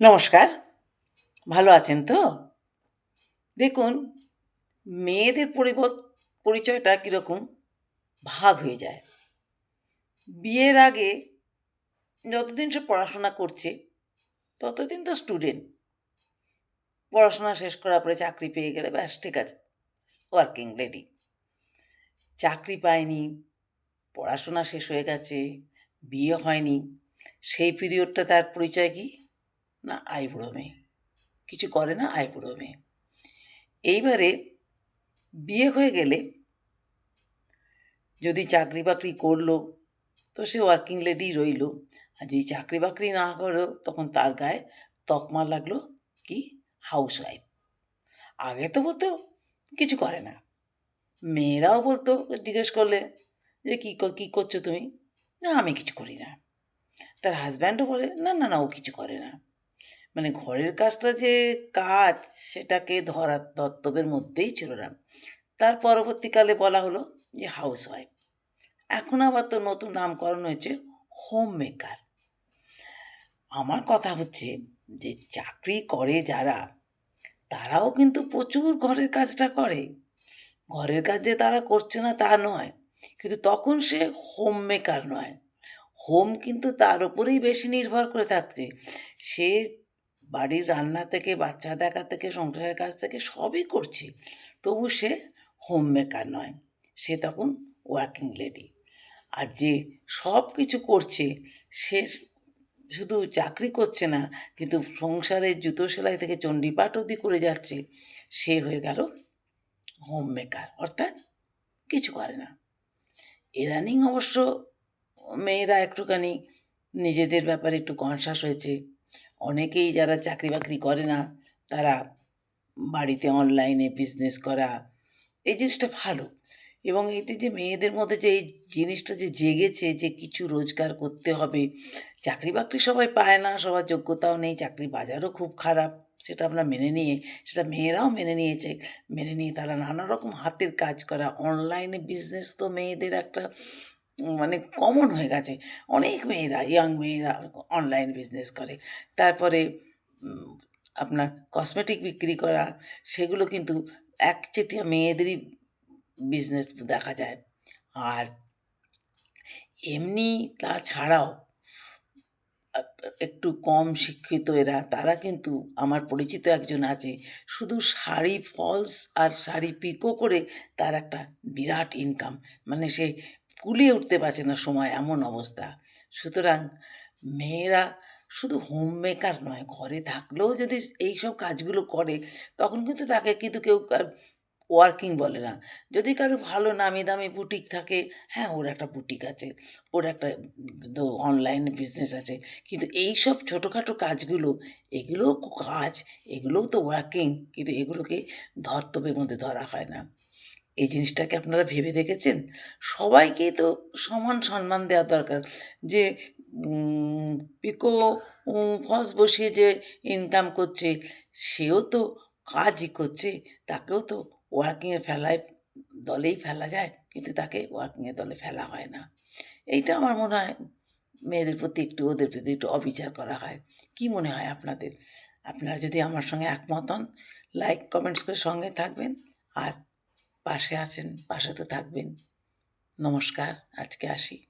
নমস্কার। ভালো আছেন তো? দেখুন, মেয়েদের পরিচয়টা কীরকম ভাগ হয়ে যায়। বিয়ের আগে যতদিন সে পড়াশোনা করছে, ততদিন তো স্টুডেন্ট। পড়াশোনা শেষ করার পরে চাকরি পেয়ে গেলে ব্যাস ঠিক আছে, ওয়ার্কিং লেডি। চাকরি পায়নি, পড়াশোনা শেষ হয়ে গেছে, বিয়ে হয়নি, সেই পিরিয়ডটা তার পরিচয় কী? না, আইবুড়ো মেয়ে। কিছু করে না, আইবুড়ো মেয়ে। এইবারে বিয়ে হয়ে গেলে যদি চাকরি-বাকরি করলো, তো সে ওয়ার্কিং লেডিই রইল। আর যদি চাকরি-বাকরি না করো, তখন তার গায়ে তকমা লাগলো কি? হাউসওয়াইফ। আগে তো বলতো কিছু করে না। মেয়েরাও বলতো, জিজ্ঞেস করলে যে, "কী করছো তুমি?" "না, আমি কিছু করি না।" তার হাসব্যান্ডও বলে, "না, না, না, ও কিছু করে না।" মানে ঘরের কাজটা যে কাজ, সেটাকে ধর্তব্যের মধ্যেই ছিল না। তার পরবর্তীকালে বলা হলো যে হাউসওয়াইফ। এখন আবার তো নতুন নামকরণ হয়েছে হোম মেকার। আমার কথা হচ্ছে যে চাকরি করে যারা, তারাও কিন্তু প্রচুর ঘরের কাজটা করে। ঘরের কাজ যে তারা করছে না তা নয়। কিন্তু তখন সে হোম মেকার নয়। হোম কিন্তু তার উপরেই বেশি নির্ভর করে থাকছে। সে বাড়ির রান্না থেকে, বাচ্চা দেখা থেকে, সংসারের কাজ থেকে সবই করছে। তবু সে হোম মেকার নয়। সে তখন ওয়ার্কিং লেডি। আর যে সব কিছু করছে, সে শুধু চাকরি করছে না, কিন্তু সংসারের জুতো সেলাই থেকে চণ্ডীপাঠ অবধি করে যাচ্ছে, সে হয়ে গেল হোম মেকার, অর্থাৎ কিছু করে না। ইদানিং অবশ্য মেয়েরা একটুখানি নিজেদের ব্যাপারে একটু কনসাস হয়েছে। অনেকেই যারা চাকরি-বাকরি করে না, তারা বাড়িতে অনলাইনে বিজনেস করা, এই জিনিসটা ভালো। এবং এটি যে মেয়েদের মধ্যে যে এই জিনিসটা যে জেগেছে যে কিছু রোজগার করতে হবে, চাকরি-বাকরি সবাই পায় না, সবার যোগ্যতাও নেই, চাকরির বাজারও খুব খারাপ, সেটা আমরা মেনে নিয়ে, সেটা মেয়েরাও মেনে নিয়েছে। মেনে নিয়ে তারা নানা রকম হাতের কাজ করা, অনলাইনে বিজনেস তো মেয়েদের একটা মানে কমন হয়ে গেছে। অনেক মেয়েরা, ইয়াং মেয়েরা অনলাইন বিজনেস করে। তারপরে উম আপনার কসমেটিক বিক্রি করা, সেগুলো কিন্তু একচেটিয়া মেয়েদেরই বিজনেস দেখা যায়। আর এমনি তাছাড়াও আ একটু কম শিক্ষিত এরা, তারা কিন্তু আমার পরিচিত একজন আছে, শুধু শাড়ি ফলস আর শাড়ি পিকো করে তার একটা বিরাট ইনকাম। মানে সে কুলিয়ে উঠতে পারছে না সময়, এমন অবস্থা। সুতরাং মেয়েরা শুধু হোম মেকার নয়, ঘরে থাকলেও যদি এইসব কাজগুলো করে, তখন কিন্তু তাকে কিন্তু কেউ আর ওয়ার্কিং বলে না। যদি কারো ভালো নামি দামি বুটিক থাকে, হ্যাঁ, ওর একটা বুটিক আছে, ওর একটা তো অনলাইন বিজনেস আছে। কিন্তু এইসব ছোটখাটো কাজগুলো, এগুলোও কাজ, এগুলোও তো ওয়ার্কিং, কিন্তু এগুলোকে ধর্তব্যের মধ্যে ধরা হয় না। এই জিনিসটাকে আপনারা ভেবে দেখেছেন? সবাইকেই তো সমান সম্মান দেওয়া দরকার। যে উম পিকো ফলস বসিয়ে যে ইনকাম করছে, সেও তো কাজই করছে। তাকেও তো ওয়ার্কিং এর দলেই ফেলা যায়, কিন্তু তাকে ওয়ার্কিং এর দলে ফেলা হয় না। এইটা আমার মনে হয় মেয়েদের প্রতি একটু, ওদের প্রতি একটু অবিচার করা হয়। কি মনে হয় আপনাদের? আপনারা যদি আমার সঙ্গে একমত হন, লাইক, কমেন্টস করে সঙ্গে থাকবেন। আর পাশে আছেন, পাশে তো থাকবেন। নমস্কার, আজকে আসি।